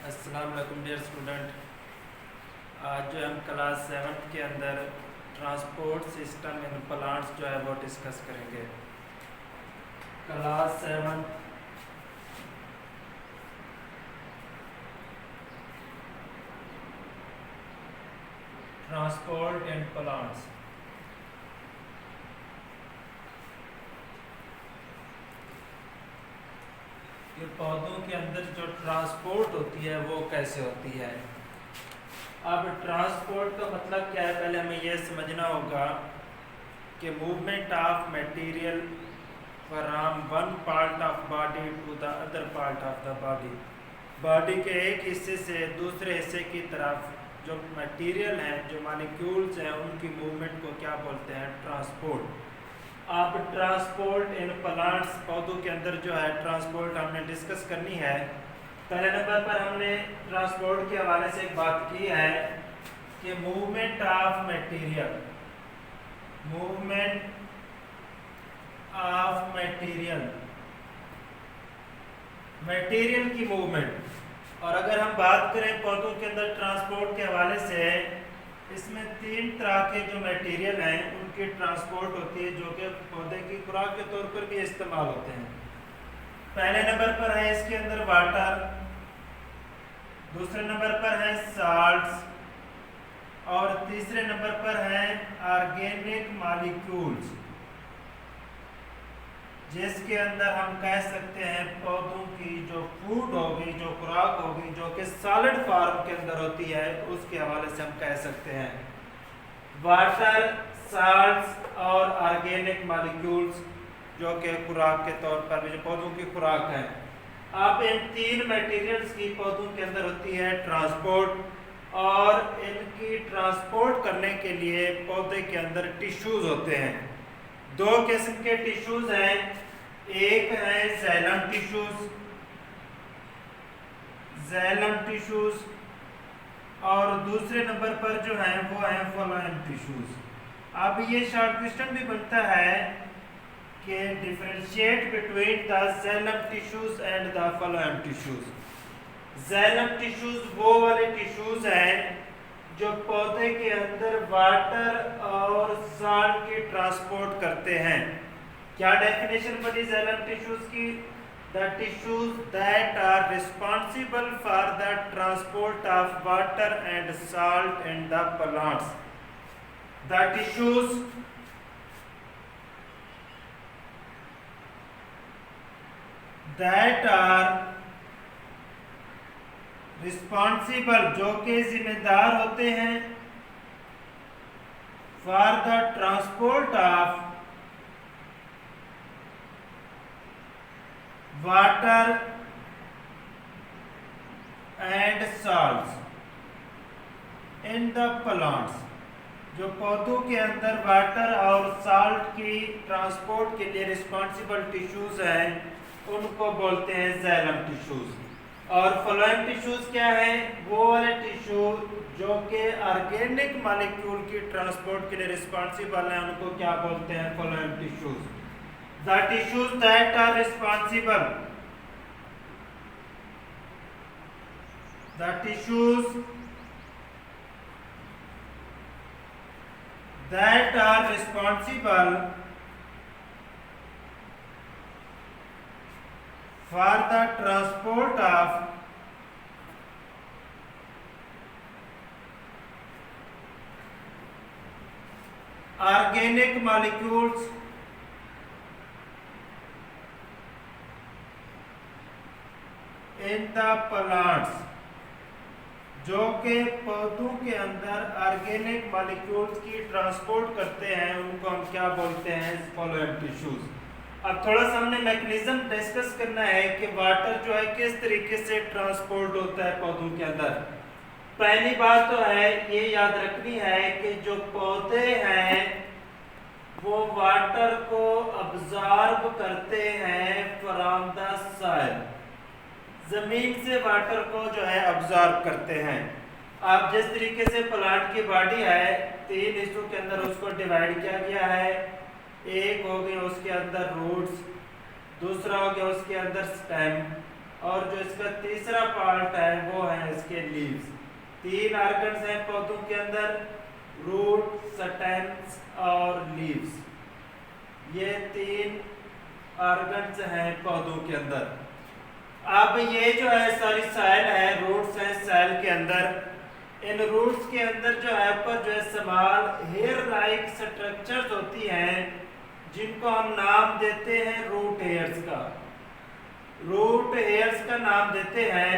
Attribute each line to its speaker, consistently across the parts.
Speaker 1: अस्सलाम वालेकुम dear student. आज जो हम क्लास 7 के अंदर ट्रांसपोर्ट सिस्टम इन प्लांट्स जो है वो डिस्कस करेंगे। Class 7 transport in plants. ये पौधों के अंदर जो ट्रांसपोर्ट होती है वो कैसे होती है। अब ट्रांसपोर्ट का मतलब क्या है, पहले हमें यह समझना होगा कि movement of material from one part of body to the other part of the body. Body के एक हिस्से से दूसरे हिस्से की तरफ जो मटेरियल हैं, जो मॉलिक्यूल्स हैं, उनकी मूवमेंट को क्या बोलते हैं? ट्रांसपोर्ट। अब ट्रांसपोर्ट इन प्लांट्स, पौधों के अंदर जो है ट्रांसपोर्ट हमने डिस्कस करनी है। पहले नंबर पर हमने ट्रांसपोर्ट के हवाले से एक बात की है कि movement of material, movement of material, material की मूवमेंट। और अगर हम बात करें पौधों के अंदर ट्रांसपोर्ट के हवाले से, इसमें 3 तरह के जो मटेरियल हैं उनकी ट्रांसपोर्ट होती है, जो कि पौधे की खुराक के तौर पर भी इस्तेमाल होते हैं। पहले नंबर पर है इसके अंदर वाटर, दूसरे नंबर पर है साल्ट्स, और तीसरे नंबर पर है ऑर्गेनिक मॉलिक्यूल्स, जिसके अंदर हम कह सकते हैं पौधों की जो फूड होगी, जो खुराक होगी, जो कि सॉलिड फॉर्म के अंदर होती है, उसके हवाले से हम कह सकते हैं वाटर, साल्ट्स और ऑर्गेनिक मॉलिक्यूल्स, जो कि खुराक के तौर पर जो पौधों की खुराक है। अब इन 3 मटेरियल्स की पौधों के अंदर होती है ट्रांसपोर्ट, और इनकी ट्रांसपोर्ट करने के लिए पौधे के अंदर टिश्यूज होते हैं। 2 किस्म के टिश्यूज हैं, एक है ज़ैलम टिश्यूज, ज़ैलम टिश्यूज, और दूसरे नंबर पर जो है वो है फ्लोएम टिश्यूज। अब ये शॉर्ट क्वेश्चन भी बनता है कि differentiate between the xylem tissues and the phloem tissues. Xylem tissues वो वाले टिश्यूज हैं जो पौधे के अंदर वाटर और सॉल्ट की ट्रांसपोर्ट करते हैं। क्या डेफिनेशन बनी ज़ैलम टिश्यूज की? The tissues that are responsible for the transport of water and salt in the plants. The tissues that are responsible, जो कि जिम्मेदार होते हैं for the transport of water and salts in the plants. जो पौधों के अंदर वाटर और सॉल्ट की ट्रांसपोर्ट के लिए रिस्पॉन्सिबल टिश्यूज हैं, उनको बोलते हैं ज़ैलम टिश्यूज। और फ्लोएम टिश्यूज क्या है? वो वाले टिश्यू जो कि ऑर्गेनिक मॉलिक्यूल की ट्रांसपोर्ट के लिए रिस्पॉन्सिबल हैं, उनको क्या बोलते हैं? Phloem tissues. The tissues that are responsible, the tissues that are responsible for the transport of organic molecules in the plants, जो कि पौधों के अंदर ऑर्गेनिक मॉलिक्यूल्स की ट्रांसपोर्ट करते हैं, उनको हम क्या बोलते हैं? Phloem tissues. अब थोड़ा सा हमने मैकेनिज्म डिस्कस करना है कि वाटर जो है किस तरीके से ट्रांसपोर्ट होता है पौधों के अंदर। पहली बात तो है ये याद रखनी है कि जो पौधे हैं वो वाटर को अब्जॉर्ब करते हैं फ्रॉम द सॉइल, जमीन से वाटर को जो है अब्जॉर्ब करते हैं। अब जिस तरीके से प्लांट की बॉडी है, 3 हिस्सों के अंदर उसको डिवाइड किया गया है। एक हो गया उसके अंदर रूट्स, दूसरा हो गया उसके अंदर स्टेम, और जो इसका तीसरा पार्ट है वो है इसके लीव्स। 3 ऑर्गन्स हैं पौधों के अंदर, रूट, स्टेम्स और लीव्स। ये 3 ऑर्गन्स हैं पौधों के अंदर। अब ये जो है सारी सेल है, रूट्स हैं सेल के अंदर। इन रूट्स के अंदर जो है ऊपर जो है स्मॉल हेयर लाइक स्ट्रक्चर्स होती हैं जिनको हम नाम देते हैं रूट हेयर्स का। रूट हेयर्स का नाम देते हैं।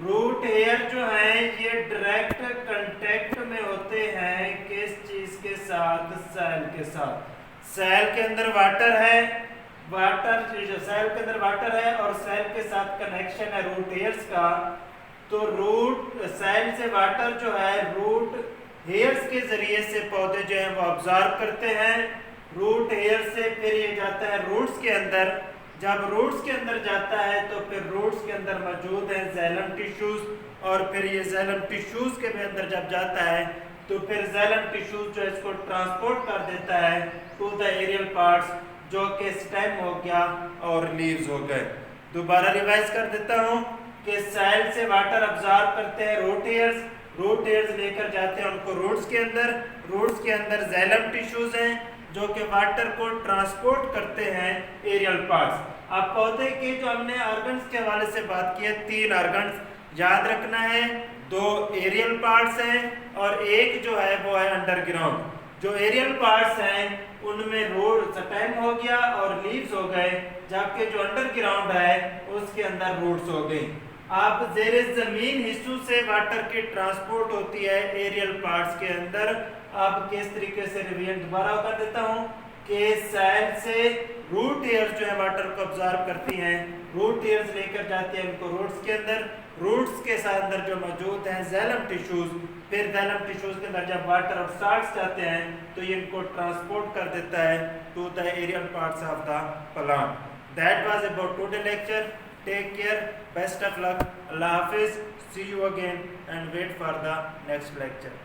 Speaker 1: रूट हेयर जो है ये डायरेक्ट कांटेक्ट में होते हैं किस चीज के साथ? सेल के साथ। सेल के अंदर वाटर है, वाटर जो सेल के अंदर वाटर है और सेल के साथ कनेक्शन है रूट हेयर्स का। तो रूट सेल से वाटर जो है रूट हेयर्स के जरिए से पौधे जो है वो ऑब्जॉर्व करते हैं। रूट हेयर से फिर ये जाता है रूट्स के अंदर। जब रूट्स के अंदर जाता है तो फिर रूट्स के अंदर मौजूद है जाइलम टिश्यूज, और फिर ये जाइलम टिश्यूज के भी अंदर जब जाता है तो फिर जाइलम टिश्यूज जो इसको ट्रांसपोर्ट कर देता है टू द एरियल पार्ट्स, जो कि स्टेम हो गया और लीव्स हो गए। दोबारा रिवाइज कर देता हूँ कि सेल से वाटर अब्जॉर्ब करते हैं रूट हेयर्स, रूट हेयर्स लेकर जाते हैं उनको रूट्स के अंदर। रूट्स के अंदर जाइलम टिश्यूज हैं जो कि वाटर को ट्रांसपोर्ट करते हैं एरियल पार्ट्स। अब पौधे के जो हमने ऑर्गन्स के हवाले से बात की है, 3 ऑर्गन्स याद रखना है। 2 एरियल पार्ट्स हैं और एक जो है वो है अंडरग्राउंड। जो एरियल पार्ट्स हैं उनमें रूट स्टेम हो गया और लीव्स हो गए, जबकि जो अंडरग्राउंड है उसके अंदर रूट्स हो गई। अब ज़ेरे जमीन हिस्सों से वाटर की ट्रांसपोर्ट होती है एरियल पार्ट्स के अंदर। अब किस तरीके से रिवीजन दोबारा कर देता हूँ कि सेल से रूट हेयर्स जो है वाटर को ऑब्जर्व करती हैं, रूट हेयर्स लेकर जाती हैं उनको रूट्स के अंदर। रूट्स के साथ अंदर जो मौजूद हैं जाइलम टिश्यूज, फिर जाइलम टिश्यूज के अंदर जब वाटर और साल्ट्स जाते हैं तो ये इनको ट्रांसपोर्ट कर देता है to the aerial parts of the plant. That was about today lecture. Take care, best of luck, अल्लाह हाफिज, see you again and wait for the next lecture.